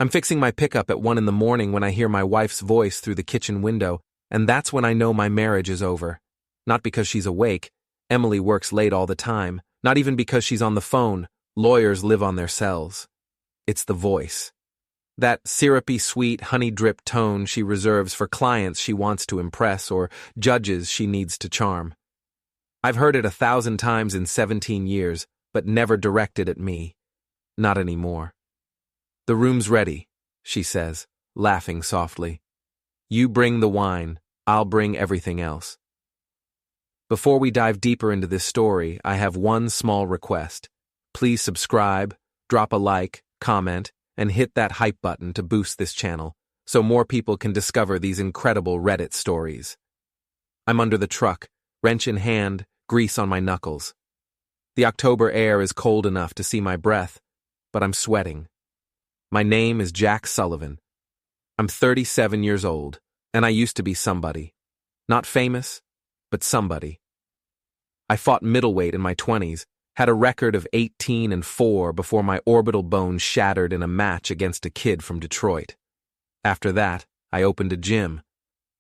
I'm fixing my pickup at 1 in the morning when I hear my wife's voice through the kitchen window, and that's when I know my marriage is over. Not because she's awake. Emily works late all the time. Not even because she's on the phone. Lawyers live on their cells. It's the voice. That syrupy, sweet, honey-drip tone she reserves for clients she wants to impress or judges she needs to charm. I've heard it 1,000 times in 17 years, but never directed at me. Not anymore. "The room's ready," she says, laughing softly. "You bring the wine, I'll bring everything else." Before we dive deeper into this story, I have one small request. Please subscribe, drop a like, comment, and hit that hype button to boost this channel, so more people can discover these incredible Reddit stories. I'm under the truck, wrench in hand, grease on my knuckles. The October air is cold enough to see my breath, but I'm sweating. My name is Jack Sullivan. I'm 37 years old, and I used to be somebody. Not famous, but somebody. I fought middleweight in my 20s, had a record of 18-4 before my orbital bone shattered in a match against a kid from Detroit. After that, I opened a gym.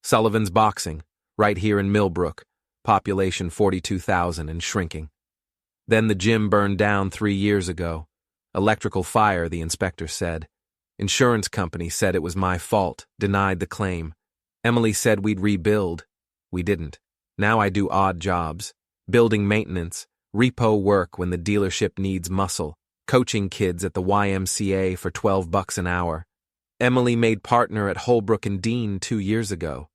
Sullivan's Boxing, right here in Millbrook, population 42,000 and shrinking. Then the gym burned down 3 years ago. Electrical fire, the inspector said. Insurance company said it was my fault, denied the claim. Emily said we'd rebuild. We didn't. Now I do odd jobs. Building maintenance, repo work when the dealership needs muscle, coaching kids at the YMCA for $12 an hour. Emily made partner at Holbrook and Dean 2 years ago.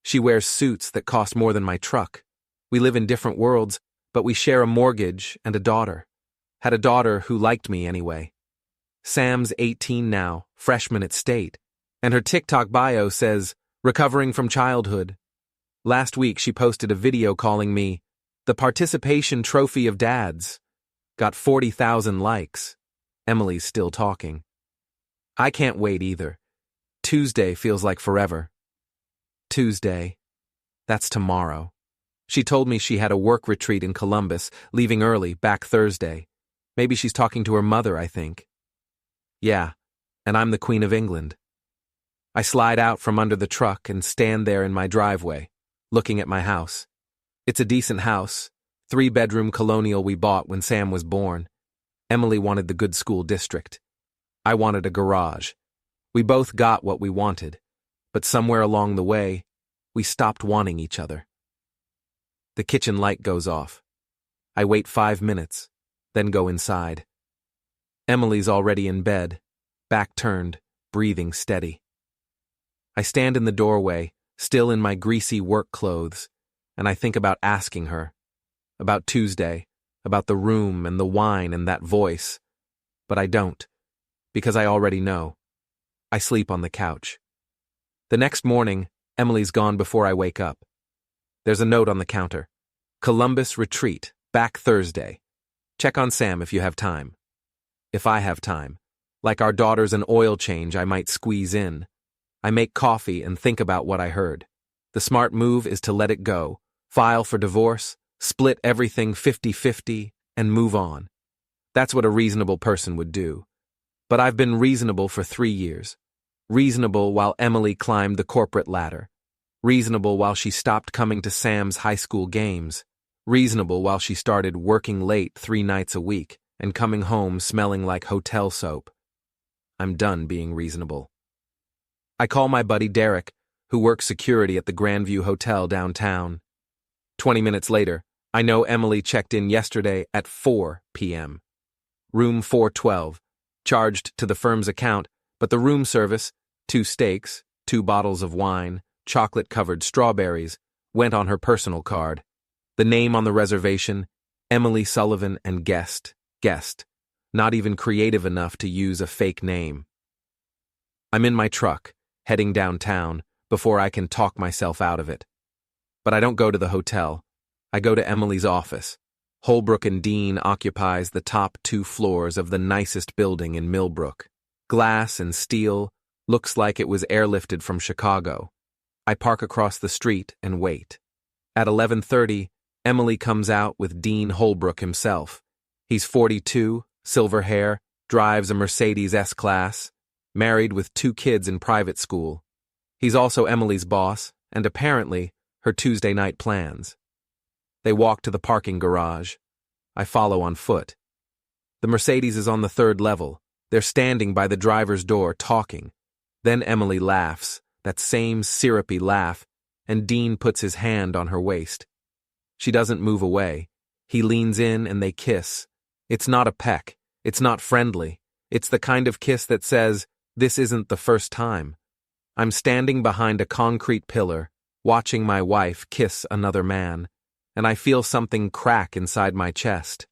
She wears suits that cost more than my truck. We live in different worlds, but we share a mortgage and a daughter. Had a daughter who liked me anyway. Sam's 18 now, freshman at State, and her TikTok bio says, "Recovering from childhood." Last week she posted a video calling me the participation trophy of dads. Got 40,000 likes. Emily's still talking. I can't wait either. Tuesday feels like forever. Tuesday. That's tomorrow. She told me she had a work retreat in Columbus, leaving early, back Thursday. Maybe she's talking to her mother, I think. Yeah, and I'm the Queen of England. I slide out from under the truck and stand there in my driveway, looking at my house. It's a decent house, 3-bedroom colonial we bought when Sam was born. Emily wanted the good school district. I wanted a garage. We both got what we wanted, but somewhere along the way, we stopped wanting each other. The kitchen light goes off. I wait 5 minutes, then go inside. Emily's already in bed, back turned, breathing steady. I stand in the doorway, still in my greasy work clothes, and I think about asking her, about Tuesday, about the room and the wine and that voice, but I don't, because I already know. I sleep on the couch. The next morning, Emily's gone before I wake up. There's a note on the counter. Columbus Retreat, back Thursday. Check on Sam if you have time. If I have time. Like our daughter's an oil change I might squeeze in. I make coffee and think about what I heard. The smart move is to let it go, file for divorce, split everything 50-50, and move on. That's what a reasonable person would do. But I've been reasonable for 3 years. Reasonable while Emily climbed the corporate ladder. Reasonable while she stopped coming to Sam's high school games. Reasonable while she started working late 3 nights a week and coming home smelling like hotel soap. I'm done being reasonable. I call my buddy Derek, who works security at the Grandview Hotel downtown. 20 minutes later, I know Emily checked in yesterday at 4 p.m. Room 412, charged to the firm's account, but the room service, 2 steaks, 2 bottles of wine, chocolate-covered strawberries, went on her personal card. The name on the reservation, Emily Sullivan and guest. Not even creative enough to use a fake name. I'm in my truck, heading downtown, before I can talk myself out of it. But I don't go to the hotel. I go to Emily's office. Holbrook and Dean occupies the top 2 floors of the nicest building in Millbrook. Glass and steel, looks like it was airlifted from Chicago. I park across the street and wait. At 11:30, Emily comes out with Dean Holbrook himself. He's 42, silver hair, drives a Mercedes S-Class. married with 2 kids in private school. He's also Emily's boss, and apparently, her Tuesday night plans. They walk to the parking garage. I follow on foot. The Mercedes is on the 3rd level. They're standing by the driver's door, talking. Then Emily laughs, that same syrupy laugh, and Dean puts his hand on her waist. She doesn't move away. He leans in and they kiss. It's not a peck. It's not friendly. It's the kind of kiss that says, "This isn't the first time." I'm standing behind a concrete pillar, watching my wife kiss another man, and I feel something crack inside my chest.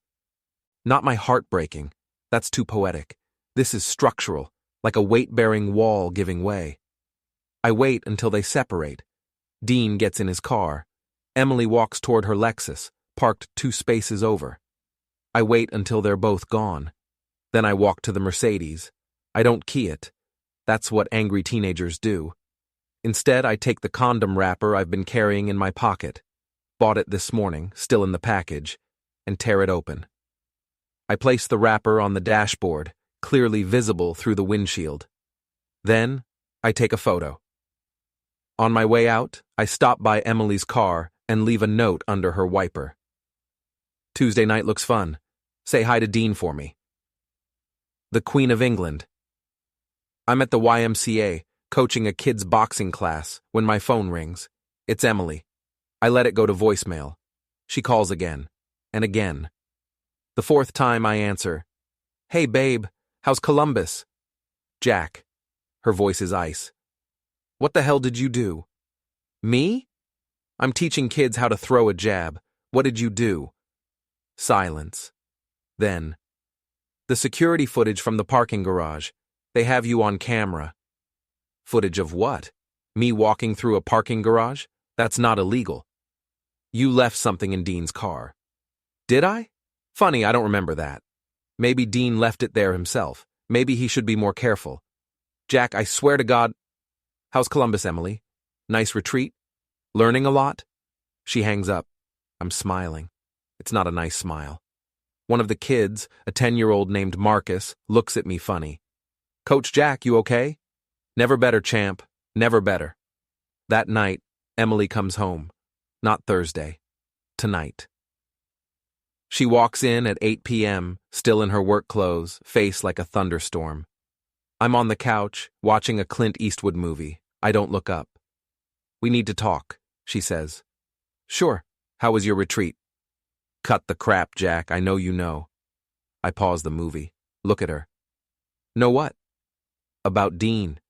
Not my heart breaking. That's too poetic. This is structural, like a weight-bearing wall giving way. I wait until they separate. Dean gets in his car. Emily walks toward her Lexus, parked 2 spaces over. I wait until they're both gone. Then I walk to the Mercedes. I don't key it. That's what angry teenagers do. Instead, I take the condom wrapper I've been carrying in my pocket, bought it this morning, still in the package, and tear it open. I place the wrapper on the dashboard, clearly visible through the windshield. Then, I take a photo. On my way out, I stop by Emily's car and leave a note under her wiper. "Tuesday night looks fun. Say hi to Dean for me." The Queen of England. I'm at the YMCA, coaching a kid's boxing class, when my phone rings. It's Emily. I let it go to voicemail. She calls again, and again. The 4th time I answer, "Hey babe, how's Columbus?" "Jack." Her voice is ice. "What the hell did you do?" "Me? I'm teaching kids how to throw a jab. What did you do?" Silence. Then, "The security footage from the parking garage. They have you on camera." "Footage of what? Me walking through a parking garage? That's not illegal." "You left something in Dean's car." "Did I? Funny, I don't remember that. Maybe Dean left it there himself. Maybe he should be more careful." "Jack, I swear to God." "How's Columbus, Emily? Nice retreat? Learning a lot?" She hangs up. I'm smiling. It's not a nice smile. One of the kids, a 10-year-old named Marcus, looks at me funny. "Coach Jack, you okay?" "Never better, champ. Never better." That night, Emily comes home. Not Thursday. Tonight. She walks in at 8 p.m., still in her work clothes, face like a thunderstorm. I'm on the couch, watching a Clint Eastwood movie. I don't look up. "We need to talk," she says. "Sure. How was your retreat?" "Cut the crap, Jack. I know you know." I pause the movie. Look at her. "Know what?" "About Dean."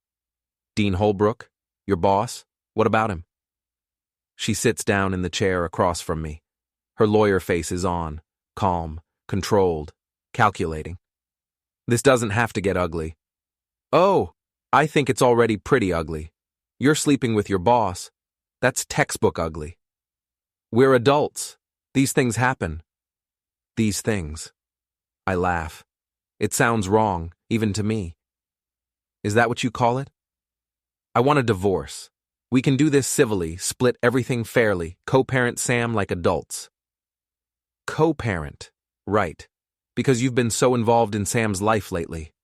"Dean Holbrook? Your boss? What about him?" She sits down in the chair across from me. Her lawyer face is on, calm, controlled, calculating. "This doesn't have to get ugly." "Oh, I think it's already pretty ugly. You're sleeping with your boss. That's textbook ugly." "We're adults. These things happen." "These things." I laugh. It sounds wrong, even to me. "Is that what you call it?" "I want a divorce. We can do this civilly, split everything fairly, co-parent Sam like adults." "Co-parent. Right. Because you've been so involved in Sam's life lately."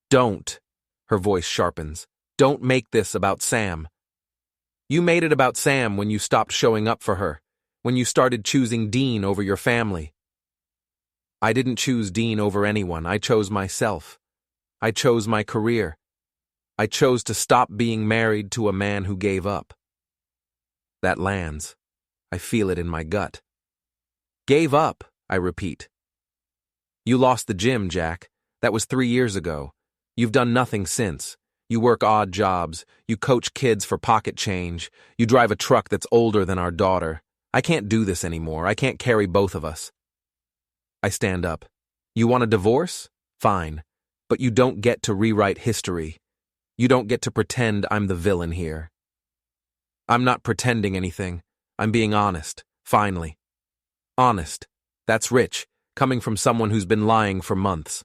"Don't." Her voice sharpens. "Don't make this about Sam. You made it about Sam when you stopped showing up for her, when you started choosing Dean over your family." "I didn't choose Dean over anyone. I chose myself. I chose my career. I chose to stop being married to a man who gave up." That lands. I feel it in my gut. "Gave up," I repeat. "You lost the gym, Jack. That was 3 years ago. You've done nothing since. You work odd jobs. You coach kids for pocket change. You drive a truck that's older than our daughter. I can't do this anymore. I can't carry both of us." I stand up. "You want a divorce? Fine. But you don't get to rewrite history. You don't get to pretend I'm the villain here." "I'm not pretending anything. I'm being honest. Finally. Honest. That's rich, coming from someone who's been lying for months.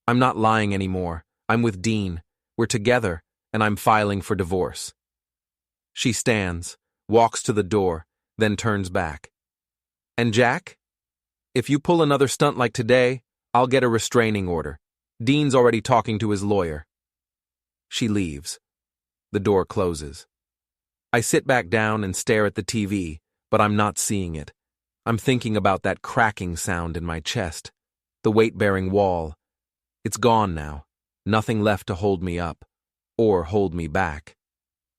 I'm not lying anymore. I'm with Dean. We're together, and I'm filing for divorce." She stands, walks to the door, then turns back. "And Jack? If you pull another stunt like today, I'll get a restraining order. Dean's already talking to his lawyer." She leaves. The door closes. I sit back down and stare at the TV, but I'm not seeing it. I'm thinking about that cracking sound in my chest, the weight-bearing wall. It's gone now. Nothing left to hold me up, or hold me back.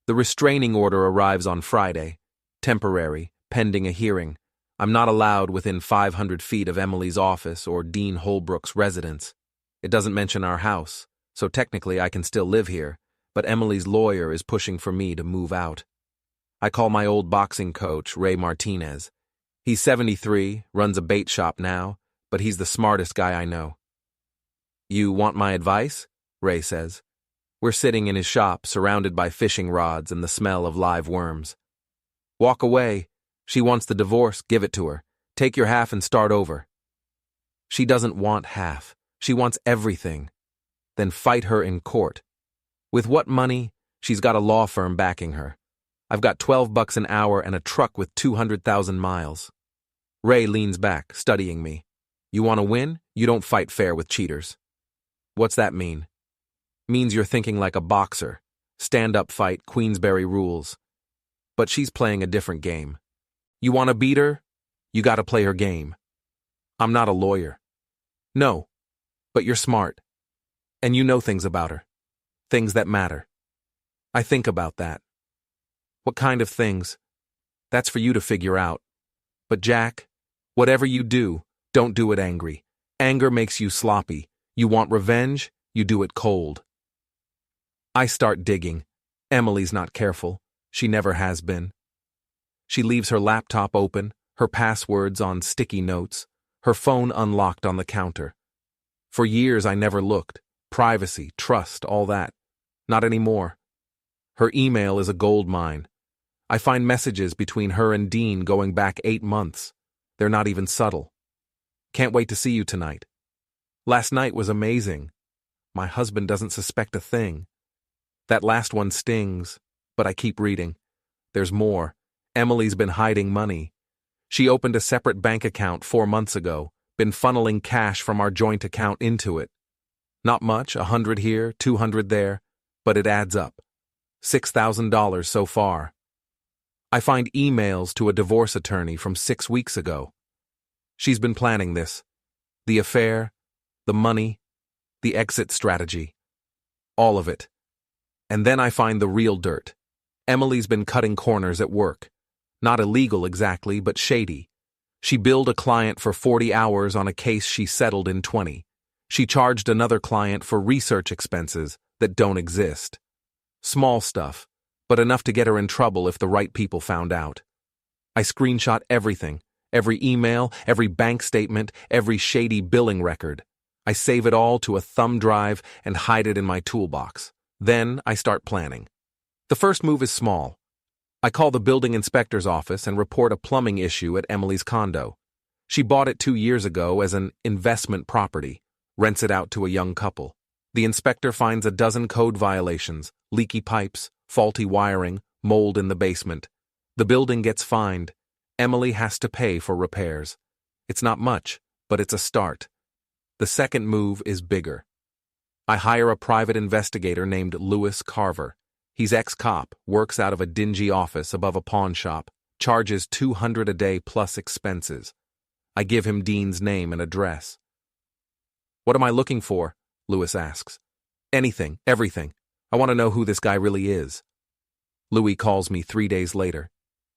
The restraining order arrives on Friday. Temporary, pending a hearing. I'm not allowed within 500 feet of Emily's office or Dean Holbrook's residence. It doesn't mention our house, so technically I can still live here, but Emily's lawyer is pushing for me to move out. I call my old boxing coach, Ray Martinez. He's 73, runs a bait shop now, but he's the smartest guy I know. "You want my advice?" Ray says. We're sitting in his shop, surrounded by fishing rods and the smell of live worms. "Walk away. She wants the divorce, give it to her. Take your half and start over." She doesn't want half. She wants everything. Then fight her in court. With what money? She's got a law firm backing her. I've got $12 an hour and a truck with 200,000 miles. Ray leans back, studying me. "You want to win? You don't fight fair with cheaters." "What's that mean?" "Means you're thinking like a boxer. Stand-up fight, Queensberry rules." But she's playing a different game. "You want to beat her? You got to play her game." "I'm not a lawyer." "No, but you're smart. And you know things about her. Things that matter." I think about that. "What kind of things?" "That's for you to figure out. But Jack, whatever you do, don't do it angry. Anger makes you sloppy. You want revenge? You do it cold." I start digging. Emily's not careful. She never has been. She leaves her laptop open, her passwords on sticky notes, her phone unlocked on the counter. For years I never looked. Privacy, trust, all that. Not anymore. Her email is a gold mine. I find messages between her and Dean going back 8 months. They're not even subtle. "Can't wait to see you tonight. Last night was amazing. My husband doesn't suspect a thing." That last one stings, but I keep reading. There's more. Emily's been hiding money. She opened a separate bank account 4 months ago, been funneling cash from our joint account into it. Not much, 100 here, 200 there, but it adds up. $6,000 so far. I find emails to a divorce attorney from 6 weeks ago. She's been planning this. The affair, the money, the exit strategy. All of it. And then I find the real dirt. Emily's been cutting corners at work. Not illegal exactly, but shady. She billed a client for 40 hours on a case she settled in 20. She charged another client for research expenses that don't exist. Small stuff, but enough to get her in trouble if the right people found out. I screenshot everything, every email, every bank statement, every shady billing record. I save it all to a thumb drive and hide it in my toolbox. Then I start planning. The first move is small. I call the building inspector's office and report a plumbing issue at Emily's condo. She bought it 2 years ago as an investment property, rents it out to a young couple. The inspector finds a dozen code violations, leaky pipes, faulty wiring, mold in the basement. The building gets fined. Emily has to pay for repairs. It's not much, but it's a start. The second move is bigger. I hire a private investigator named Lewis Carver. He's ex-cop, works out of a dingy office above a pawn shop, charges $200 a day plus expenses. I give him Dean's name and address. "What am I looking for?" Lewis asks. "Anything, everything. I want to know who this guy really is." Louis calls me 3 days later.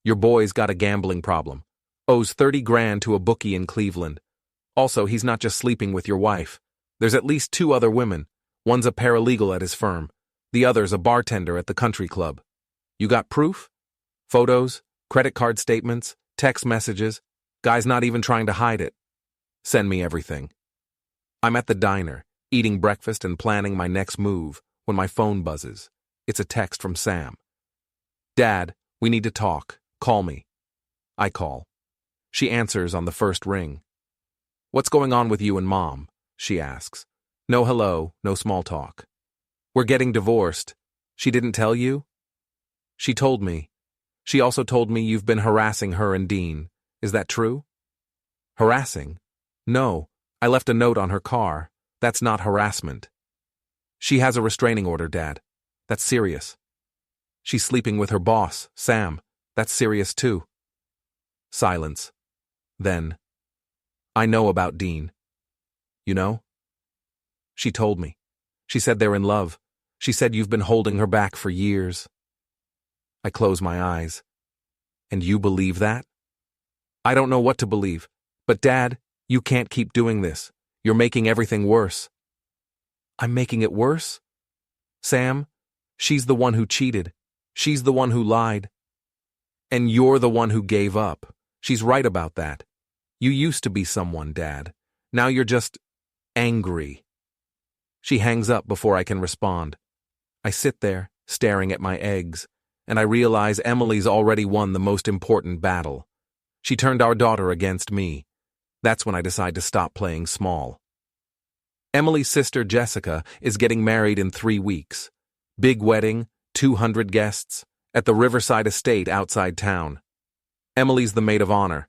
"Your boy's got a gambling problem. Owes 30 grand to a bookie in Cleveland. Also, he's not just sleeping with your wife. There's at least 2 other women. One's a paralegal at his firm. The other's a bartender at the country club. You got proof? Photos, credit card statements, text messages. Guy's not even trying to hide it. Send me everything." I'm at the diner, eating breakfast and planning my next move, when my phone buzzes. It's a text from Sam. "Dad, we need to talk. Call me." I call. She answers on the first ring. "What's going on with you and Mom?" she asks. No hello, no small talk. "We're getting divorced. She didn't tell you?" "She told me. She also told me you've been harassing her and Dean. Is that true?" "Harassing? No. I left a note on her car. That's not harassment." "She has a restraining order, Dad." That's serious. She's sleeping with her boss, Sam. That's serious too. Silence. Then, I know about Dean. You know? She told me. She said they're in love. She said you've been holding her back for years. I close my eyes. And you believe that? I don't know what to believe. But Dad, you can't keep doing this. You're making everything worse. I'm making it worse? Sam, she's the one who cheated. She's the one who lied. And you're the one who gave up. She's right about that. You used to be someone, Dad. Now you're just angry. She hangs up before I can respond. I sit there, staring at my eggs, and I realize Emily's already won the most important battle. She turned our daughter against me. That's when I decide to stop playing small. Emily's sister Jessica is getting married in 3 weeks. Big wedding, 200 guests, at the Riverside Estate outside town. Emily's the maid of honor.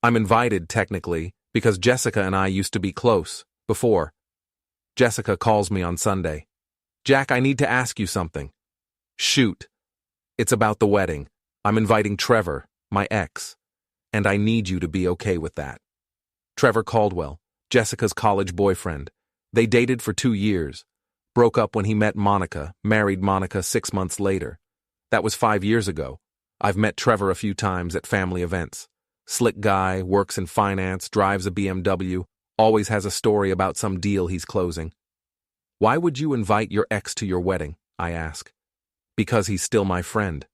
I'm invited, technically, because Jessica and I used to be close, before. Jessica calls me on Sunday. Jack, I need to ask you something. Shoot. It's about the wedding. I'm inviting Trevor, my ex, and I need you to be okay with that. Trevor Caldwell, Jessica's college boyfriend. They dated for 2 years. Broke up when he met Monica, married Monica 6 months later. That was 5 years ago. I've met Trevor a few times at family events. Slick guy, works in finance, drives a BMW, always has a story about some deal he's closing. Why would you invite your ex to your wedding? I ask. Because he's still my friend.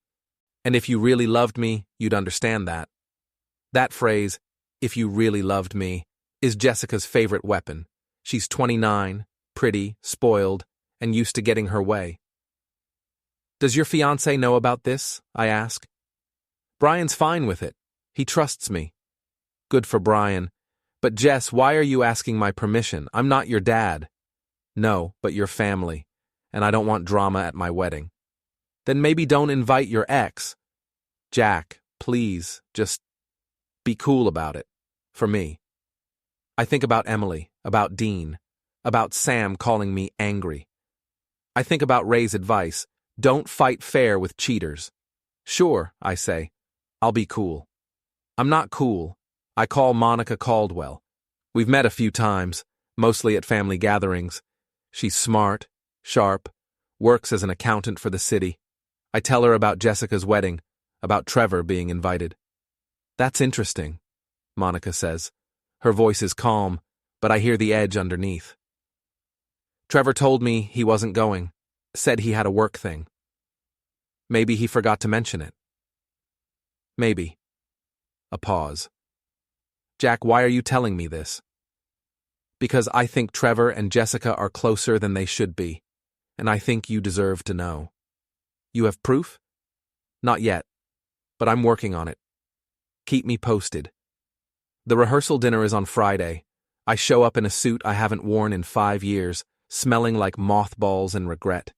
And if you really loved me, you'd understand that. That phrase, if you really loved me, is Jessica's favorite weapon. She's 29, pretty, spoiled, and used to getting her way. Does your fiancé know about this? I ask. Brian's fine with it. He trusts me. Good for Brian. But Jess, why are you asking my permission? I'm not your dad. No, but your family. And I don't want drama at my wedding. Then maybe don't invite your ex. Jack, please, just be cool about it. For me. I think about Emily, about Dean, about Sam calling me angry. I think about Ray's advice, don't fight fair with cheaters. Sure, I say, I'll be cool. I'm not cool. I call Monica Caldwell. We've met a few times, mostly at family gatherings. She's smart, sharp, works as an accountant for the city. I tell her about Jessica's wedding, about Trevor being invited. That's interesting, Monica says. Her voice is calm, but I hear the edge underneath. Trevor told me he wasn't going, said he had a work thing. Maybe he forgot to mention it. Maybe. A pause. Jack, why are you telling me this? Because I think Trevor and Jessica are closer than they should be, and I think you deserve to know. You have proof? Not yet, but I'm working on it. Keep me posted. The rehearsal dinner is on Friday. I show up in a suit I haven't worn in 5 years, smelling like mothballs and regret.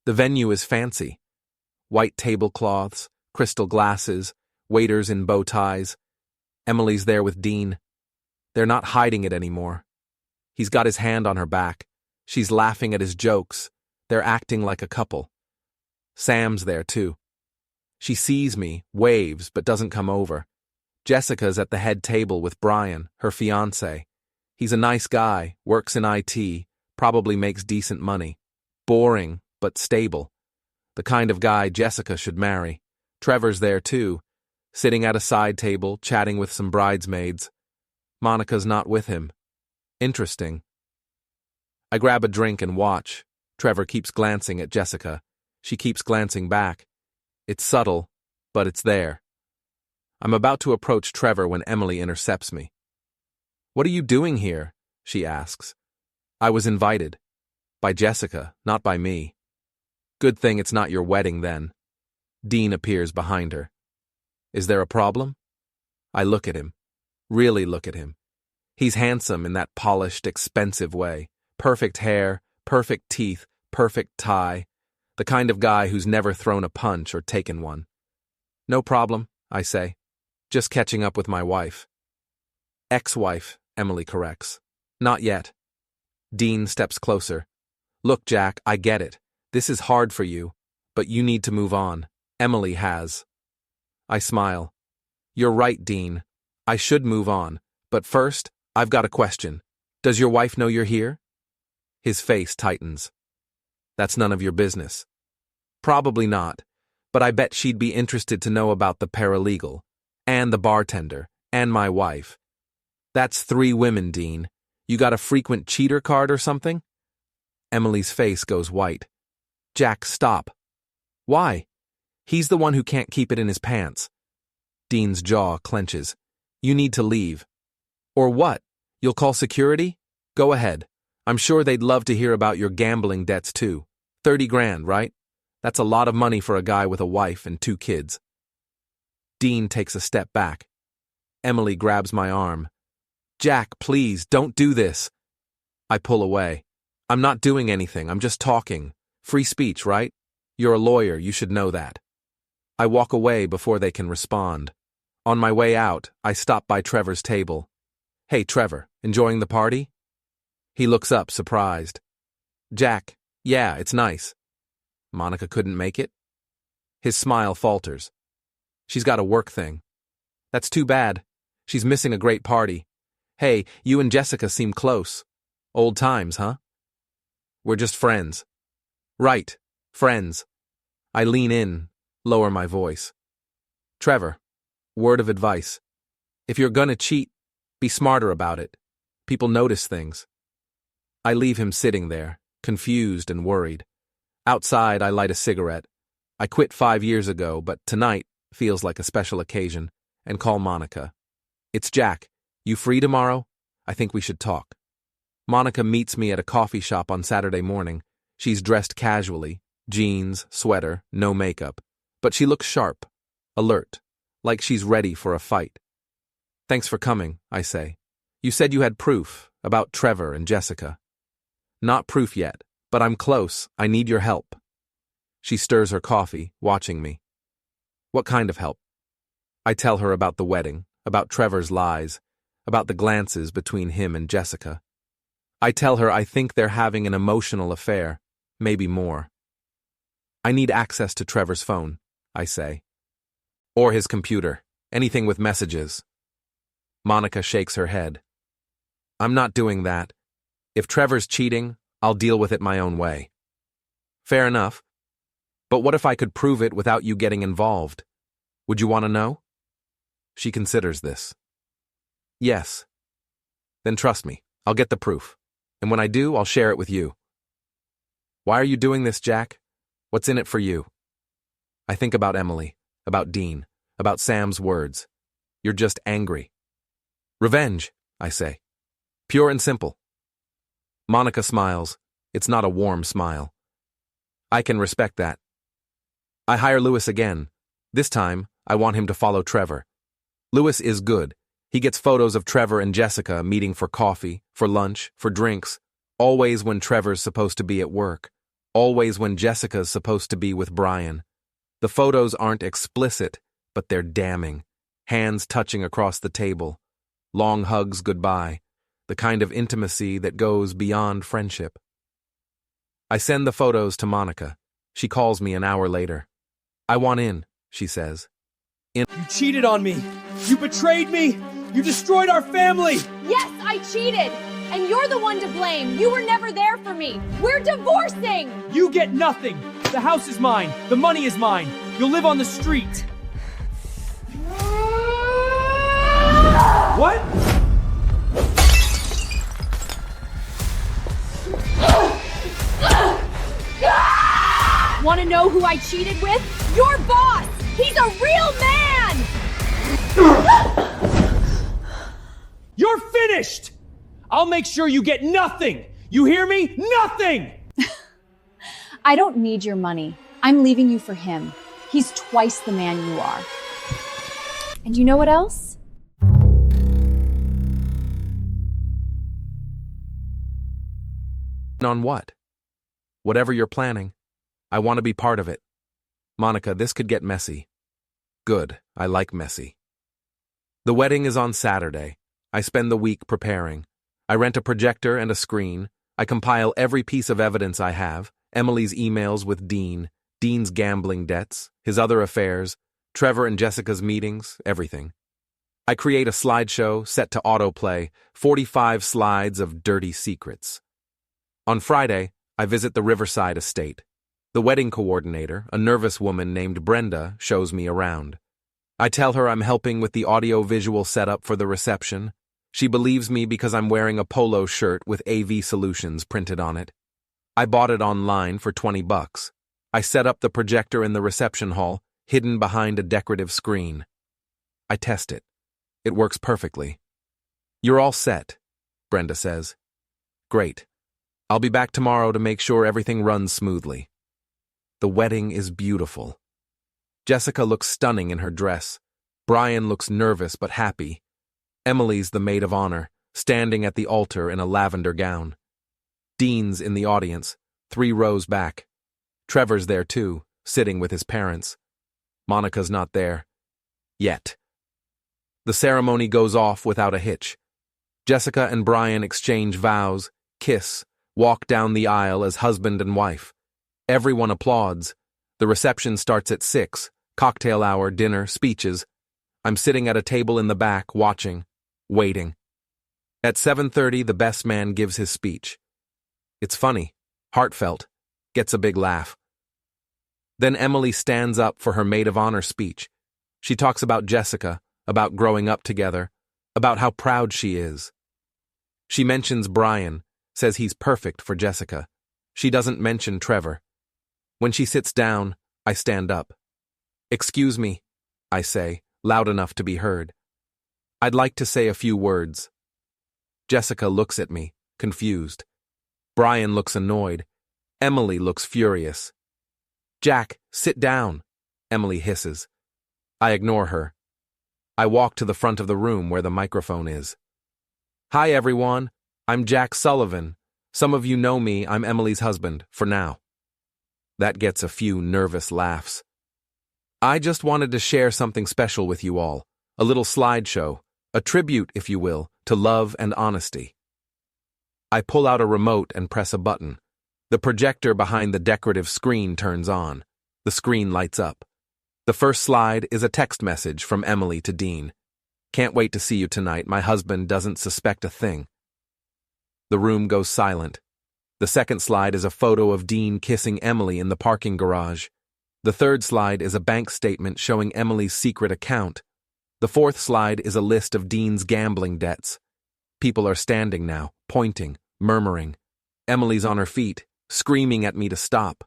The venue is fancy. White tablecloths, crystal glasses, waiters in bow ties. Emily's there with Dean. They're not hiding it anymore. He's got his hand on her back. She's laughing at his jokes. They're acting like a couple. Sam's there too. She sees me, waves, but doesn't come over. Jessica's at the head table with Brian, her fiancé. He's a nice guy, works in IT, probably makes decent money. Boring, but stable. The kind of guy Jessica should marry. Trevor's there too, sitting at a side table, chatting with some bridesmaids. Monica's not with him. Interesting. I grab a drink and watch. Trevor keeps glancing at Jessica. She keeps glancing back. It's subtle, but it's there. I'm about to approach Trevor when Emily intercepts me. What are you doing here? She asks. I was invited. By Jessica, not by me. Good thing it's not your wedding then. Dean appears behind her. Is there a problem? I look at him. Really look at him. He's handsome in that polished, expensive way. Perfect hair, perfect teeth, perfect tie. The kind of guy who's never thrown a punch or taken one. No problem, I say. Just catching up with my wife. Ex-wife, Emily corrects. Not yet. Dean steps closer. Look, Jack, I get it. This is hard for you, but you need to move on. Emily has. I smile. You're right, Dean. I should move on. But first, I've got a question. Does your wife know you're here? His face tightens. That's none of your business. Probably not, but I bet she'd be interested to know about the paralegal, and the bartender, and my wife. That's 3 women, Dean. You got a frequent cheater card or something? Emily's face goes white. Jack, stop. Why? He's the one who can't keep it in his pants. Dean's jaw clenches. You need to leave. Or what? You'll call security? Go ahead. I'm sure they'd love to hear about your gambling debts too. 30 grand, right? That's a lot of money for a guy with a wife and 2 kids. Dean takes a step back. Emily grabs my arm. Jack, please, don't do this. I pull away. I'm not doing anything, I'm just talking. Free speech, right? You're a lawyer, you should know that. I walk away before they can respond. On my way out, I stop by Trevor's table. Hey, Trevor, enjoying the party? He looks up, surprised. Jack, yeah, it's nice. Monica couldn't make it? His smile falters. She's got a work thing. That's too bad. She's missing a great party. Hey, you and Jessica seem close. Old times, huh? We're just friends. Right, friends. I lean in, lower my voice. Trevor, word of advice. If you're gonna cheat, be smarter about it. People notice things. I leave him sitting there, confused and worried. Outside, I light a cigarette. I quit 5 years ago, but tonight feels like a special occasion, and call Monica. It's Jack. You free tomorrow? I think we should talk. Monica meets me at a coffee shop on Saturday morning. She's dressed casually, jeans, sweater, no makeup. But she looks sharp, alert, like she's ready for a fight. Thanks for coming, I say. You said you had proof about Trevor and Jessica. Not proof yet, but I'm close. I need your help. She stirs her coffee, watching me. What kind of help? I tell her about the wedding, about Trevor's lies, about the glances between him and Jessica. I tell her I think they're having an emotional affair, maybe more. I need access to Trevor's phone, I say. Or his computer, anything with messages. Monica shakes her head. I'm not doing that. If Trevor's cheating, I'll deal with it my own way. Fair enough. But what if I could prove it without you getting involved? Would you want to know? She considers this. Yes. Then trust me, I'll get the proof. And when I do, I'll share it with you. Why are you doing this, Jack? What's in it for you? I think about Emily, about Dean, about Sam's words. You're just angry. Revenge, I say. Pure and simple. Monica smiles. It's not a warm smile. I can respect that. I hire Lewis again. This time, I want him to follow Trevor. Lewis is good. He gets photos of Trevor and Jessica meeting for coffee, for lunch, for drinks, always when Trevor's supposed to be at work, always when Jessica's supposed to be with Brian. The photos aren't explicit, but they're damning. Hands touching across the table. Long hugs goodbye. The kind of intimacy that goes beyond friendship. I send the photos to Monica. She calls me an hour later. I want in, she says. You cheated on me. You betrayed me. You destroyed our family. Yes, I cheated. And you're the one to blame. You were never there for me. We're divorcing. You get nothing. The house is mine. The money is mine. You'll live on the street. What? Want to know who I cheated with? Your boss! He's a real man! You're finished! I'll make sure you get nothing! You hear me? Nothing! I don't need your money. I'm leaving you for him. He's twice the man you are. And you know what else? On what? Whatever you're planning. I want to be part of it. Monica, this could get messy. Good, I like messy. The wedding is on Saturday. I spend the week preparing. I rent a projector and a screen. I compile every piece of evidence I have, Emily's emails with Dean, Dean's gambling debts, his other affairs, Trevor and Jessica's meetings, everything. I create a slideshow set to autoplay, 45 slides of dirty secrets. On Friday, I visit the Riverside estate. The wedding coordinator, a nervous woman named Brenda, shows me around. I tell her I'm helping with the audio-visual setup for the reception. She believes me because I'm wearing a polo shirt with AV Solutions printed on it. I bought it online for $20. I set up the projector in the reception hall, hidden behind a decorative screen. I test it. It works perfectly. "You're all set," Brenda says. "Great. I'll be back tomorrow to make sure everything runs smoothly." The wedding is beautiful. Jessica looks stunning in her dress. Brian looks nervous but happy. Emily's the maid of honor, standing at the altar in a lavender gown. Dean's in the audience, 3 rows back. Trevor's there too, sitting with his parents. Monica's not there. Yet. The ceremony goes off without a hitch. Jessica and Brian exchange vows, kiss, walk down the aisle as husband and wife. Everyone applauds. The reception starts at 6, cocktail hour, dinner, speeches. I'm sitting at a table in the back, watching, waiting. At 7:30, the best man gives his speech. It's funny, heartfelt, gets a big laugh. Then Emily stands up for her maid of honor speech. She talks about Jessica, about growing up together, about how proud she is. She mentions Brian, says he's perfect for Jessica. She doesn't mention Trevor. When she sits down, I stand up. "Excuse me," I say, loud enough to be heard. "I'd like to say a few words." Jessica looks at me, confused. Brian looks annoyed. Emily looks furious. "Jack, sit down," Emily hisses. I ignore her. I walk to the front of the room where the microphone is. "Hi everyone, I'm Jack Sullivan. Some of you know me, I'm Emily's husband, for now." That gets a few nervous laughs. "I just wanted to share something special with you all, a little slideshow, a tribute, if you will, to love and honesty." I pull out a remote and press a button. The projector behind the decorative screen turns on. The screen lights up. The first slide is a text message from Emily to Dean. "Can't wait to see you tonight. My husband doesn't suspect a thing." The room goes silent. The second slide is a photo of Dean kissing Emily in the parking garage. The third slide is a bank statement showing Emily's secret account. The fourth slide is a list of Dean's gambling debts. People are standing now, pointing, murmuring. Emily's on her feet, screaming at me to stop.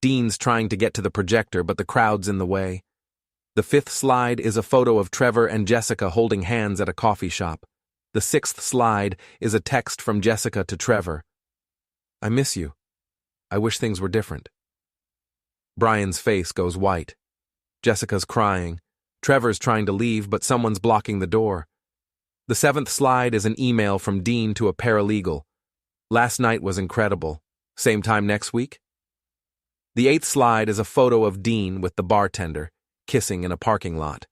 Dean's trying to get to the projector, but the crowd's in the way. The fifth slide is a photo of Trevor and Jessica holding hands at a coffee shop. The sixth slide is a text from Jessica to Trevor. "I miss you. I wish things were different." Brian's face goes white. Jessica's crying. Trevor's trying to leave, but someone's blocking the door. The seventh slide is an email from Dean to a paralegal. "Last night was incredible. Same time next week?" The eighth slide is a photo of Dean with the bartender, kissing in a parking lot.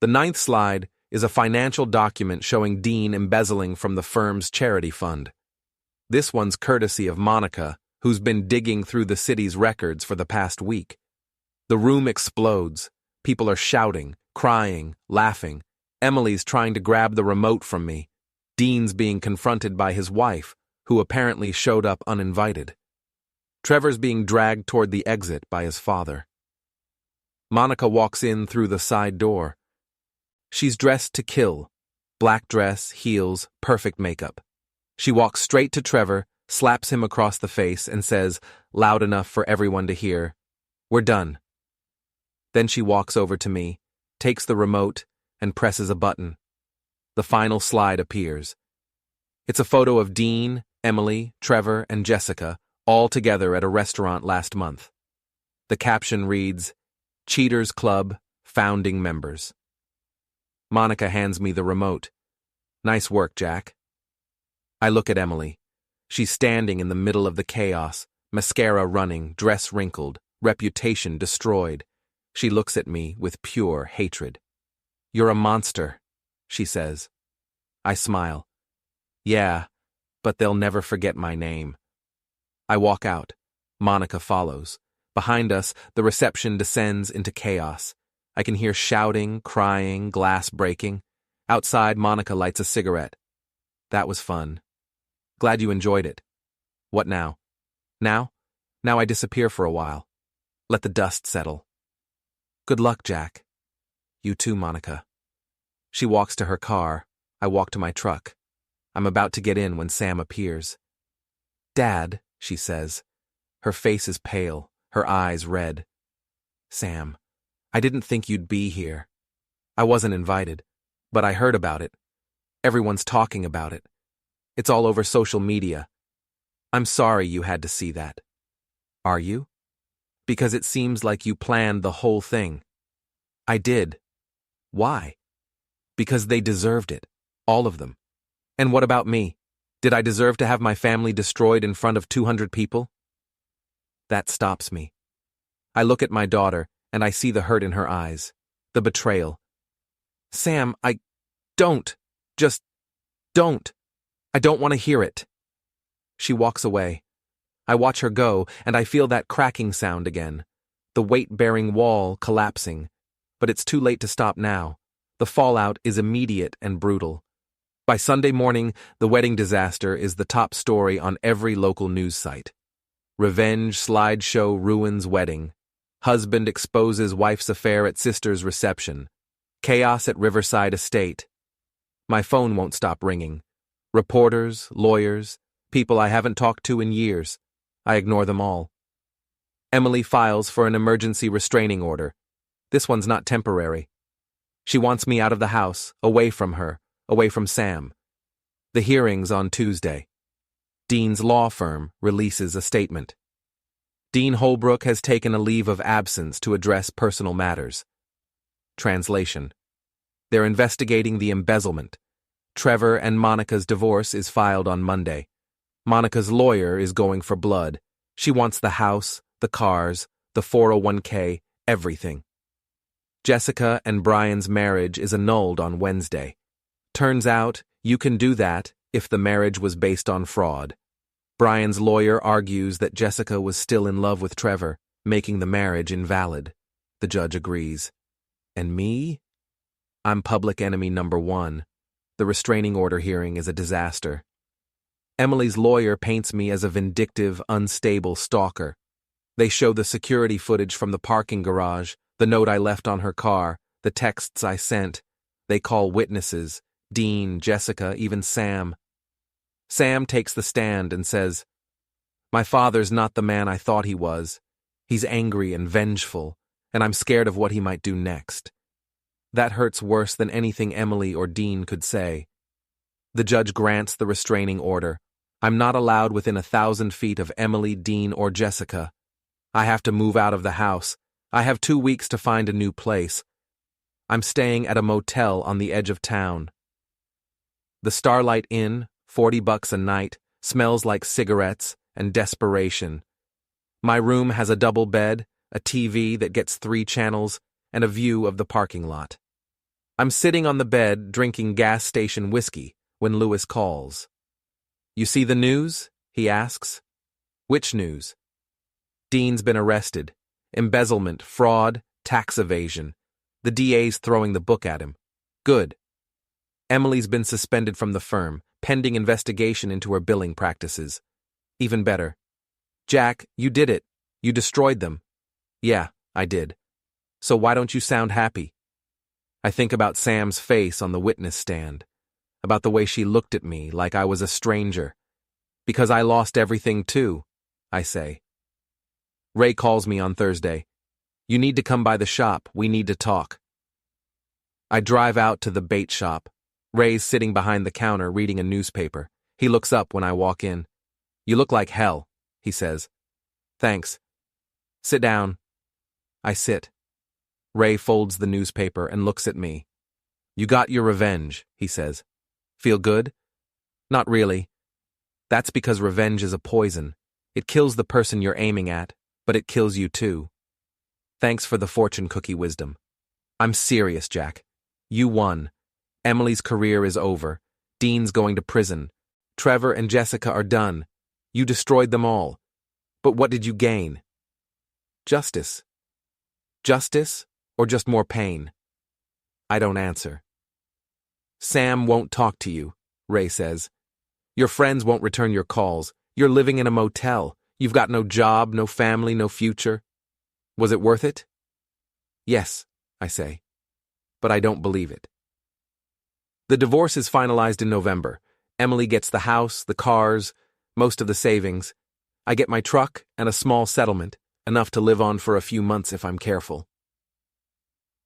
The ninth slide is a financial document showing Dean embezzling from the firm's charity fund. This one's courtesy of Monica, who's been digging through the city's records for the past week. The room explodes. People are shouting, crying, laughing. Emily's trying to grab the remote from me. Dean's being confronted by his wife, who apparently showed up uninvited. Trevor's being dragged toward the exit by his father. Monica walks in through the side door. She's dressed to kill. Black dress, heels, perfect makeup. She walks straight to Trevor, slaps him across the face, and says, loud enough for everyone to hear, "We're done." Then she walks over to me, takes the remote, and presses a button. The final slide appears. It's a photo of Dean, Emily, Trevor, and Jessica, all together at a restaurant last month. The caption reads, "Cheaters Club, Founding Members." Monica hands me the remote. "Nice work, Jack." I look at Emily. She's standing in the middle of the chaos, mascara running, dress wrinkled, reputation destroyed. She looks at me with pure hatred. "You're a monster," she says. I smile. "Yeah, but they'll never forget my name." I walk out. Monica follows. Behind us, the reception descends into chaos. I can hear shouting, crying, glass breaking. Outside, Monica lights a cigarette. That was fun. Glad you enjoyed it. What now? Now? Now I disappear for a while. Let the dust settle. Good luck, Jack. You too, Monica. She walks to her car. I walk to my truck. I'm about to get in when Sam appears. Dad, she says. Her face is pale, her eyes red. Sam, I didn't think you'd be here. I wasn't invited, but I heard about it. Everyone's talking about it. It's all over social media. I'm sorry you had to see that. Are you? Because it seems like you planned the whole thing. I did. Why? Because they deserved it. All of them. And what about me? Did I deserve to have my family destroyed in front of 200 people? That stops me. I look at my daughter, and I see the hurt in her eyes. The betrayal. Sam, don't. Just don't. I don't want to hear it. She walks away. I watch her go, and I feel that cracking sound again. The weight-bearing wall collapsing. But it's too late to stop now. The fallout is immediate and brutal. By Sunday morning, the wedding disaster is the top story on every local news site. Revenge slideshow ruins wedding. Husband exposes wife's affair at sister's reception. Chaos at Riverside Estate. My phone won't stop ringing. Reporters, lawyers, people I haven't talked to in years. I ignore them all. Emily files for an emergency restraining order. This one's not temporary. She wants me out of the house, away from her, away from Sam. The hearing's on Tuesday. Dean's law firm releases a statement. Dean Holbrook has taken a leave of absence to address personal matters. Translation. They're investigating the embezzlement. Trevor and Monica's divorce is filed on Monday. Monica's lawyer is going for blood. She wants the house, the cars, the 401k, everything. Jessica and Brian's marriage is annulled on Wednesday. Turns out, you can do that if the marriage was based on fraud. Brian's lawyer argues that Jessica was still in love with Trevor, making the marriage invalid. The judge agrees. And me? I'm public enemy number one. The restraining order hearing is a disaster. Emily's lawyer paints me as a vindictive, unstable stalker. They show the security footage from the parking garage, the note I left on her car, the texts I sent. They call witnesses, Dean, Jessica, even Sam. Sam takes the stand and says, "My father's not the man I thought he was. He's angry and vengeful, and I'm scared of what he might do next." That hurts worse than anything Emily or Dean could say. The judge grants the restraining order. I'm not allowed within 1,000 feet of Emily, Dean, or Jessica. I have to move out of the house. I have 2 weeks to find a new place. I'm staying at a motel on the edge of town. The Starlight Inn, $40 a night, smells like cigarettes and desperation. My room has a double bed, a TV that gets 3 channels, and a view of the parking lot. I'm sitting on the bed drinking gas station whiskey when Lewis calls. "You see the news?" he asks. "Which news?" "Dean's been arrested. Embezzlement, fraud, tax evasion. The DA's throwing the book at him." "Good." "Emily's been suspended from the firm, pending investigation into her billing practices." "Even better." "Jack, you did it. You destroyed them." "Yeah, I did. So why don't you sound happy?" I think about Sam's face on the witness stand, about the way she looked at me like I was a stranger. "Because I lost everything too," I say. Ray calls me on Thursday. "You need to come by the shop. We need to talk." I drive out to the bait shop. Ray's sitting behind the counter reading a newspaper. He looks up when I walk in. "You look like hell," he says. "Thanks. Sit down." I sit. Ray folds the newspaper and looks at me. "You got your revenge," he says. "Feel good?" "Not really. That's because revenge is a poison. It kills the person you're aiming at, but it kills you too. Thanks for the fortune cookie wisdom. I'm serious, Jack. You won. Emily's career is over. Dean's going to prison. Trevor and Jessica are done. You destroyed them all. But what did you gain? Justice. Justice, or just more pain? I don't answer. Sam won't talk to you, Ray says. Your friends won't return your calls. You're living in a motel. You've got no job, no family, no future. Was it worth it? Yes, I say. But I don't believe it. The divorce is finalized in November. Emily gets the house, the cars, most of the savings. I get my truck and a small settlement, enough to live on for a few months if I'm careful.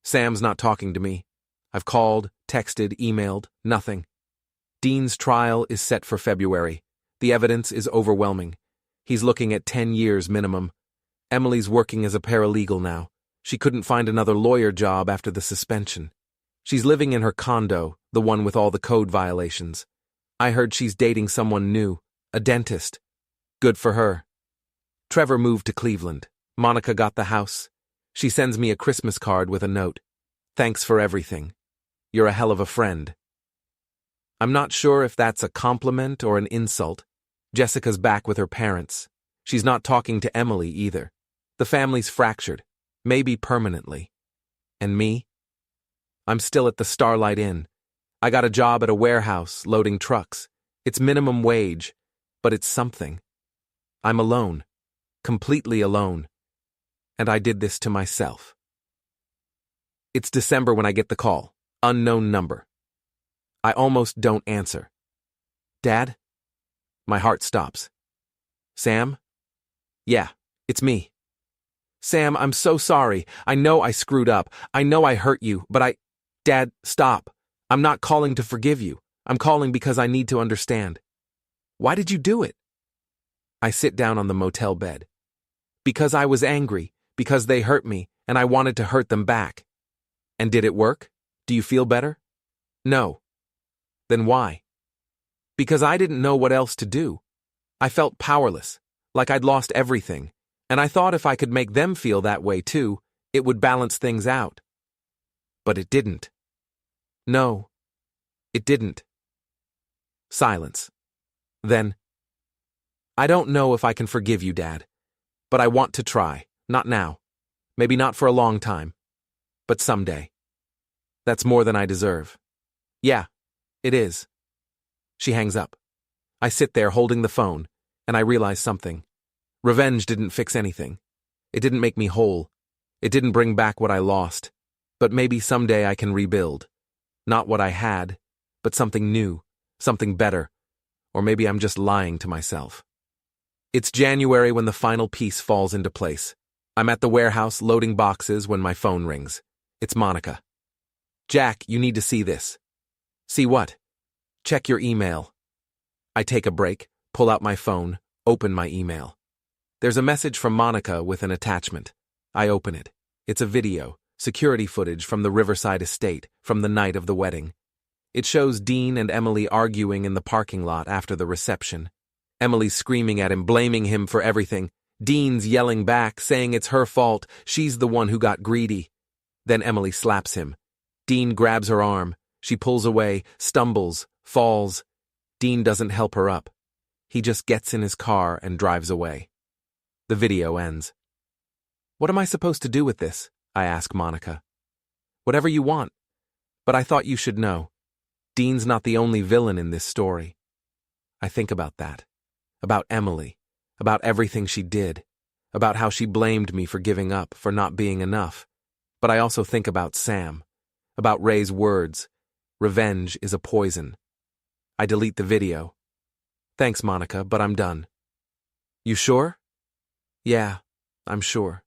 Sam's not talking to me. I've called, texted, emailed, nothing. Dean's trial is set for February. The evidence is overwhelming. He's looking at 10 years minimum. Emily's working as a paralegal now. She couldn't find another lawyer job after the suspension. She's living in her condo, the one with all the code violations. I heard she's dating someone new, a dentist. Good for her. Trevor moved to Cleveland. Monica got the house. She sends me a Christmas card with a note. Thanks for everything. You're a hell of a friend. I'm not sure if that's a compliment or an insult. Jessica's back with her parents. She's not talking to Emily either. The family's fractured, maybe permanently. And me? I'm still at the Starlight Inn. I got a job at a warehouse, loading trucks. It's minimum wage, but it's something. I'm alone, completely alone. And I did this to myself. It's December when I get the call. Unknown number. I almost don't answer. Dad? My heart stops. Sam? Yeah, it's me. Sam, I'm so sorry. I know I screwed up. I know I hurt you, but Dad, stop. I'm not calling to forgive you. I'm calling because I need to understand. Why did you do it? I sit down on the motel bed. Because I was angry, because they hurt me, and I wanted to hurt them back. And did it work? Do you feel better? No. Then why? Because I didn't know what else to do. I felt powerless, like I'd lost everything, and I thought if I could make them feel that way too, it would balance things out. But it didn't. No, it didn't. Silence. Then, I don't know if I can forgive you, Dad, but I want to try. Not now. Maybe not for a long time. But someday. That's more than I deserve. Yeah, it is. She hangs up. I sit there holding the phone, and I realize something. Revenge didn't fix anything. It didn't make me whole. It didn't bring back what I lost. But maybe someday I can rebuild. Not what I had, but something new, something better. Or maybe I'm just lying to myself. It's January when the final piece falls into place. I'm at the warehouse loading boxes when my phone rings. It's Monica. Jack, you need to see this. See what? Check your email. I take a break, pull out my phone, open my email. There's a message from Monica with an attachment. I open it. It's a video, security footage from the Riverside estate, from the night of the wedding. It shows Dean and Emily arguing in the parking lot after the reception. Emily's screaming at him, blaming him for everything. Dean's yelling back, saying it's her fault, she's the one who got greedy. Then Emily slaps him. Dean grabs her arm. She pulls away, stumbles, falls. Dean doesn't help her up. He just gets in his car and drives away. The video ends. What am I supposed to do with this? I ask Monica. Whatever you want. But I thought you should know. Dean's not the only villain in this story. I think about that. About Emily. About everything she did. About how she blamed me for giving up, for not being enough. But I also think about Sam. About Ray's words. Revenge is a poison. I delete the video. Thanks, Monica, but I'm done. You sure? Yeah, I'm sure.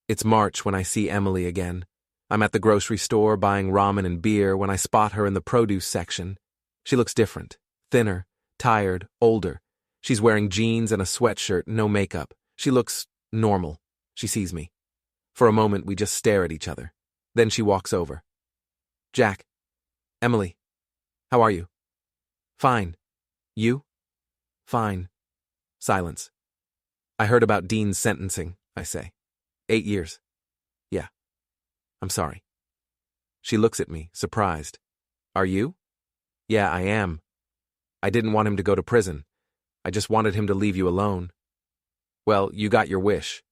It's March when I see Emily again. I'm at the grocery store buying ramen and beer when I spot her in the produce section. She looks different, thinner, tired, older. She's wearing jeans and a sweatshirt, no makeup. She looks normal. She sees me. For a moment, we just stare at each other. Then she walks over. Jack. Emily. How are you? Fine. You? Fine. Silence. I heard about Dean's sentencing, I say. 8 years. Yeah. I'm sorry. She looks at me, surprised. Are you? Yeah, I am. I didn't want him to go to prison. I just wanted him to leave you alone. Well, you got your wish.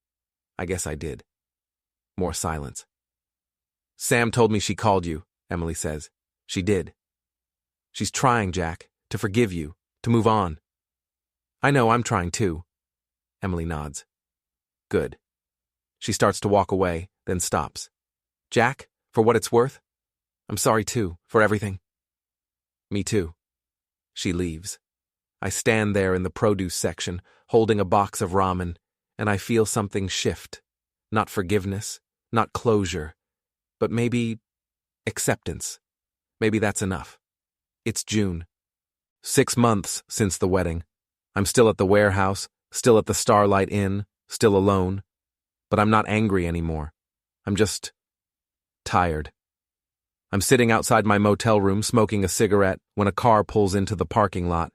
I guess I did. More silence. Sam told me she called you, Emily says. She did. She's trying, Jack, to forgive you, to move on. I know I'm trying too. Emily nods. Good. She starts to walk away, then stops. Jack, for what it's worth, I'm sorry too, for everything. Me too. She leaves. I stand there in the produce section, holding a box of ramen, and I feel something shift. Not forgiveness, not closure, but maybe acceptance. Maybe that's enough. It's June. 6 months since the wedding. I'm still at the warehouse, still at the Starlight Inn, still alone. But I'm not angry anymore. I'm just tired. I'm sitting outside my motel room smoking a cigarette when a car pulls into the parking lot.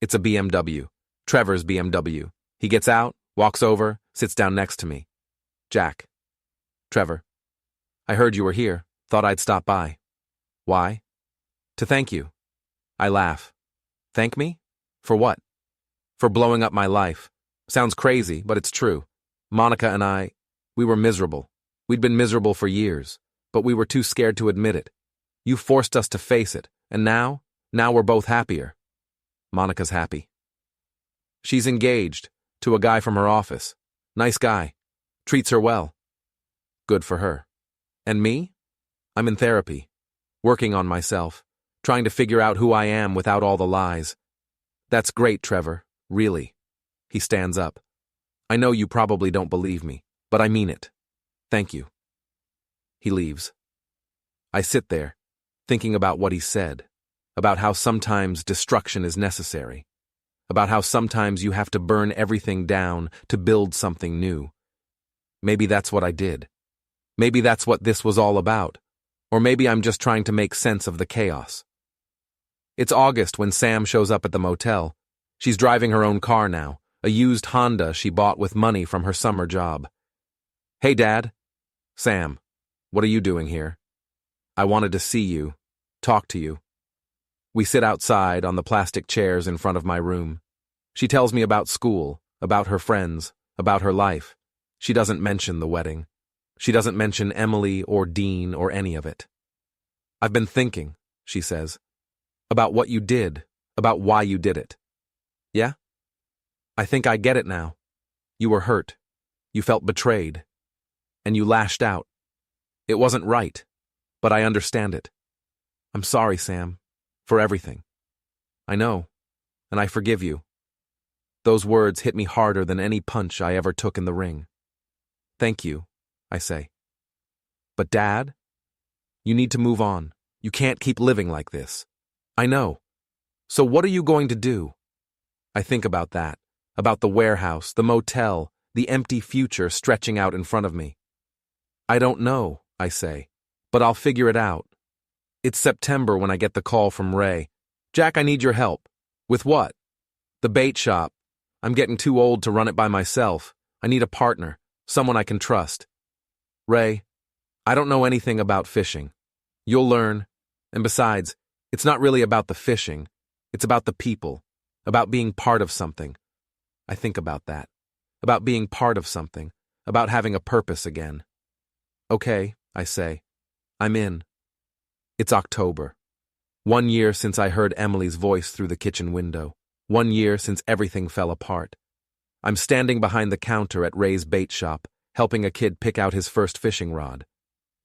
It's a BMW. Trevor's BMW. He gets out, walks over, sits down next to me. Jack. Trevor. I heard you were here. Thought I'd stop by. Why? To thank you. I laugh. Thank me? For what? For blowing up my life. Sounds crazy, but it's true. Monica and I, we were miserable. We'd been miserable for years, but we were too scared to admit it. You forced us to face it, and now we're both happier. Monica's happy. She's engaged to a guy from her office. Nice guy. Treats her well. Good for her. And me? I'm in therapy, working on myself, trying to figure out who I am without all the lies. That's great, Trevor, really. He stands up. I know you probably don't believe me, but I mean it. Thank you. He leaves. I sit there, thinking about what he said, about how sometimes destruction is necessary, about how sometimes you have to burn everything down to build something new. Maybe that's what I did. Maybe that's what this was all about. Or maybe I'm just trying to make sense of the chaos. It's August when Sam shows up at the motel. She's driving her own car now, a used Honda she bought with money from her summer job. Hey, Dad. Sam, what are you doing here? I wanted to see you, talk to you. We sit outside on the plastic chairs in front of my room. She tells me about school, about her friends, about her life. She doesn't mention the wedding. She doesn't mention Emily or Dean or any of it. I've been thinking, she says, about what you did, about why you did it. Yeah? I think I get it now. You were hurt. You felt betrayed. And you lashed out. It wasn't right, but I understand it. I'm sorry, Sam, for everything. I know, and I forgive you. Those words hit me harder than any punch I ever took in the ring. Thank you, I say. But Dad, you need to move on. You can't keep living like this. I know. So what are you going to do? I think about that, about the warehouse, the motel, the empty future stretching out in front of me. I don't know, I say, but I'll figure it out. It's September when I get the call from Ray. Jack, I need your help. With what? The bait shop. I'm getting too old to run it by myself. I need a partner, someone I can trust. Ray, I don't know anything about fishing. You'll learn. And besides, it's not really about the fishing. It's about the people, about being part of something. I think about that, about being part of something, about having a purpose again. Okay, I say. I'm in. It's October. 1 year since I heard Emily's voice through the kitchen window. 1 year since everything fell apart. I'm standing behind the counter at Ray's bait shop, helping a kid pick out his first fishing rod.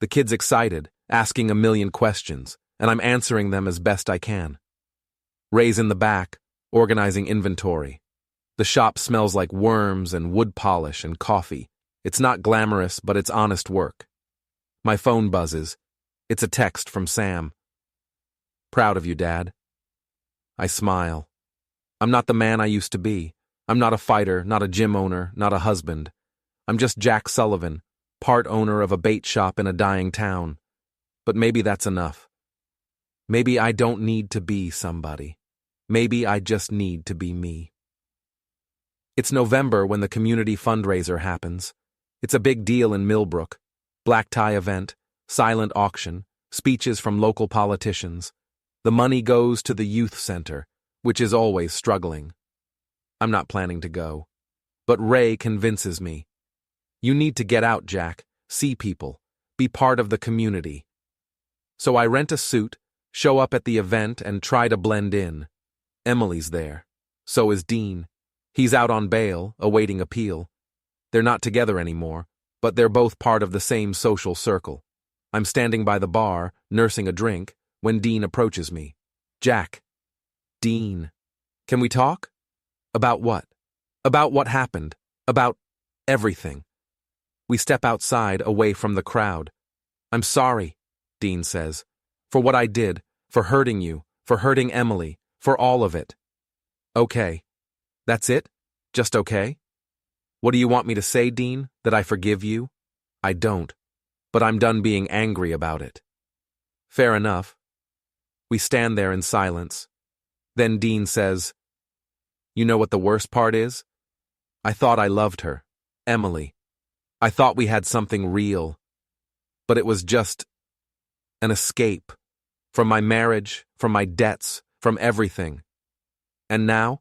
The kid's excited, asking a million questions, and I'm answering them as best I can. Ray's in the back, organizing inventory. The shop smells like worms and wood polish and coffee. It's not glamorous, but it's honest work. My phone buzzes. It's a text from Sam. Proud of you, Dad. I smile. I'm not the man I used to be. I'm not a fighter, not a gym owner, not a husband. I'm just Jack Sullivan, part owner of a bait shop in a dying town. But maybe that's enough. Maybe I don't need to be somebody. Maybe I just need to be me. It's November when the community fundraiser happens. It's a big deal in Millbrook. Black tie event, silent auction, speeches from local politicians. The money goes to the youth center, which is always struggling. I'm not planning to go. But Ray convinces me. You need to get out, Jack, see people, be part of the community. So I rent a suit, show up at the event, and try to blend in. Emily's there. So is Dean. He's out on bail, awaiting appeal. They're not together anymore, but they're both part of the same social circle. I'm standing by the bar, nursing a drink, when Dean approaches me. Jack. Dean. Can we talk? About what? About what happened. About everything. We step outside, away from the crowd. I'm sorry, Dean says, for what I did, for hurting you, for hurting Emily, for all of it. Okay. That's it? Just okay? What do you want me to say, Dean? That I forgive you? I don't. But I'm done being angry about it. Fair enough. We stand there in silence. Then Dean says, You know what the worst part is? I thought I loved her, Emily. I thought we had something real. But it was just an escape. From my marriage, from my debts, from everything. And now?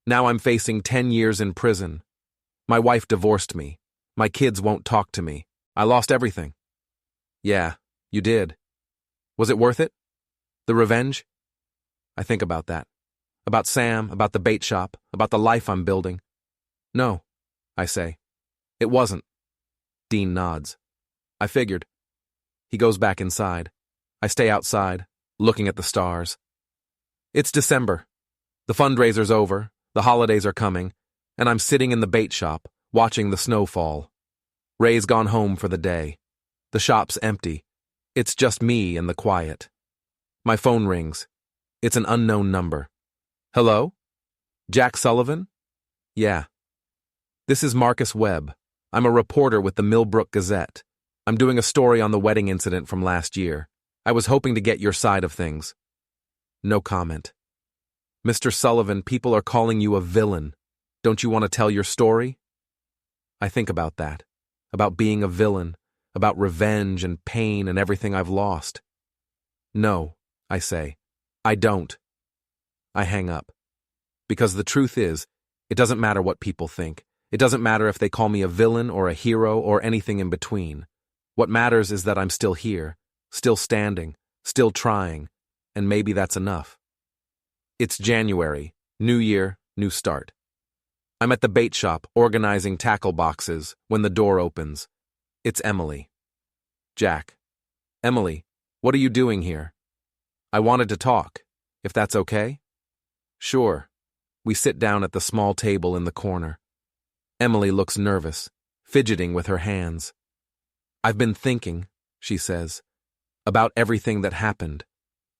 Now I'm facing 10 years in prison. My wife divorced me. My kids won't talk to me. I lost everything. Yeah, you did. Was it worth it? The revenge? I think about that. About Sam, about the bait shop, about the life I'm building. No, I say. It wasn't. Dean nods. I figured. He goes back inside. I stay outside, looking at the stars. It's December. The fundraiser's over, the holidays are coming, and I'm sitting in the bait shop, watching the snow fall. Ray's gone home for the day. The shop's empty. It's just me and the quiet. My phone rings. It's an unknown number. Hello? Jack Sullivan? Yeah. This is Marcus Webb. I'm a reporter with the Millbrook Gazette. I'm doing a story on the wedding incident from last year. I was hoping to get your side of things. No comment. Mr. Sullivan, people are calling you a villain. Don't you want to tell your story? I think about that. About being a villain. About revenge and pain and everything I've lost. No, I say. I don't. I hang up. Because the truth is, it doesn't matter what people think. It doesn't matter if they call me a villain or a hero or anything in between. What matters is that I'm still here, still standing, still trying, and maybe that's enough. It's January, new year, new start. I'm at the bait shop organizing tackle boxes when the door opens. It's Emily. Jack. Emily, what are you doing here? I wanted to talk, if that's okay? Sure. We sit down at the small table in the corner. Emily looks nervous, fidgeting with her hands. I've been thinking, she says, about everything that happened,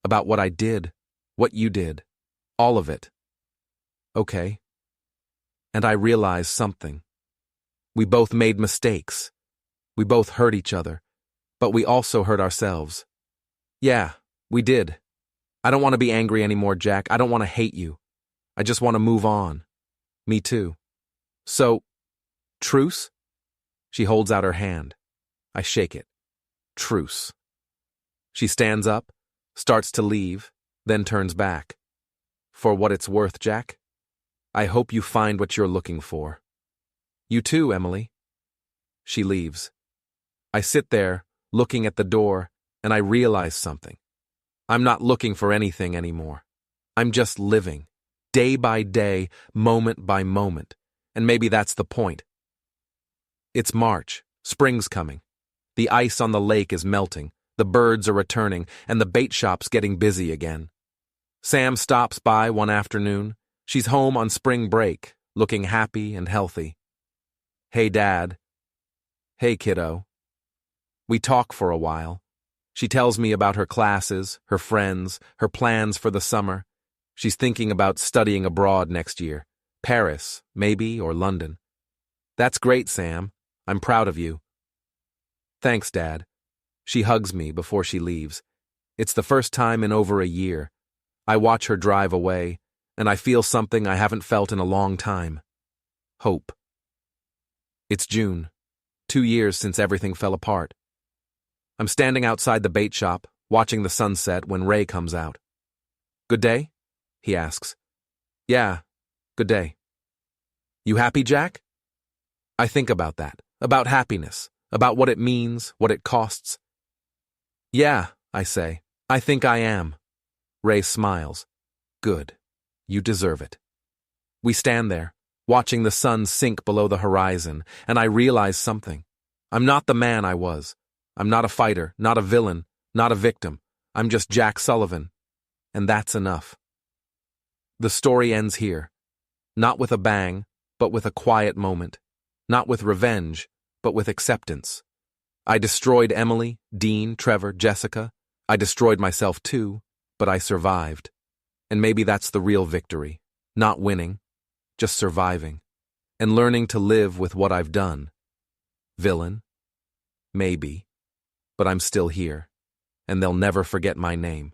about what I did, what you did, all of it. Okay. And I realize something. We both made mistakes. We both hurt each other, but we also hurt ourselves. Yeah, we did. I don't want to be angry anymore, Jack. I don't want to hate you. I just want to move on. Me too. So, truce? She holds out her hand. I shake it. Truce. She stands up, starts to leave, then turns back. For what it's worth, Jack, I hope you find what you're looking for. You too, Emily. She leaves. I sit there, looking at the door, and I realize something. I'm not looking for anything anymore. I'm just living, day by day, moment by moment, and maybe that's the point. It's March, spring's coming. The ice on the lake is melting, the birds are returning, and the bait shop's getting busy again. Sam stops by one afternoon. She's home on spring break, looking happy and healthy. Hey, Dad. Hey, kiddo. We talk for a while. She tells me about her classes, her friends, her plans for the summer. She's thinking about studying abroad next year. Paris, maybe, or London. That's great, Sam. I'm proud of you. Thanks, Dad. She hugs me before she leaves. It's the first time in over a year. I watch her drive away, and I feel something I haven't felt in a long time. Hope. It's June, 2 years since everything fell apart. I'm standing outside the bait shop, watching the sunset when Ray comes out. Good day? He asks. Yeah, good day. You happy, Jack? I think about that, about happiness, about what it means, what it costs. Yeah, I say, I think I am. Ray smiles. Good. You deserve it. We stand there, watching the sun sink below the horizon, and I realize something. I'm not the man I was. I'm not a fighter, not a villain, not a victim. I'm just Jack Sullivan. And that's enough. The story ends here. Not with a bang, but with a quiet moment. Not with revenge, but with acceptance. I destroyed Emily, Dean, Trevor, Jessica. I destroyed myself too, but I survived. And maybe that's the real victory. Not winning, just surviving. And learning to live with what I've done. Villain? Maybe. But I'm still here. And they'll never forget my name.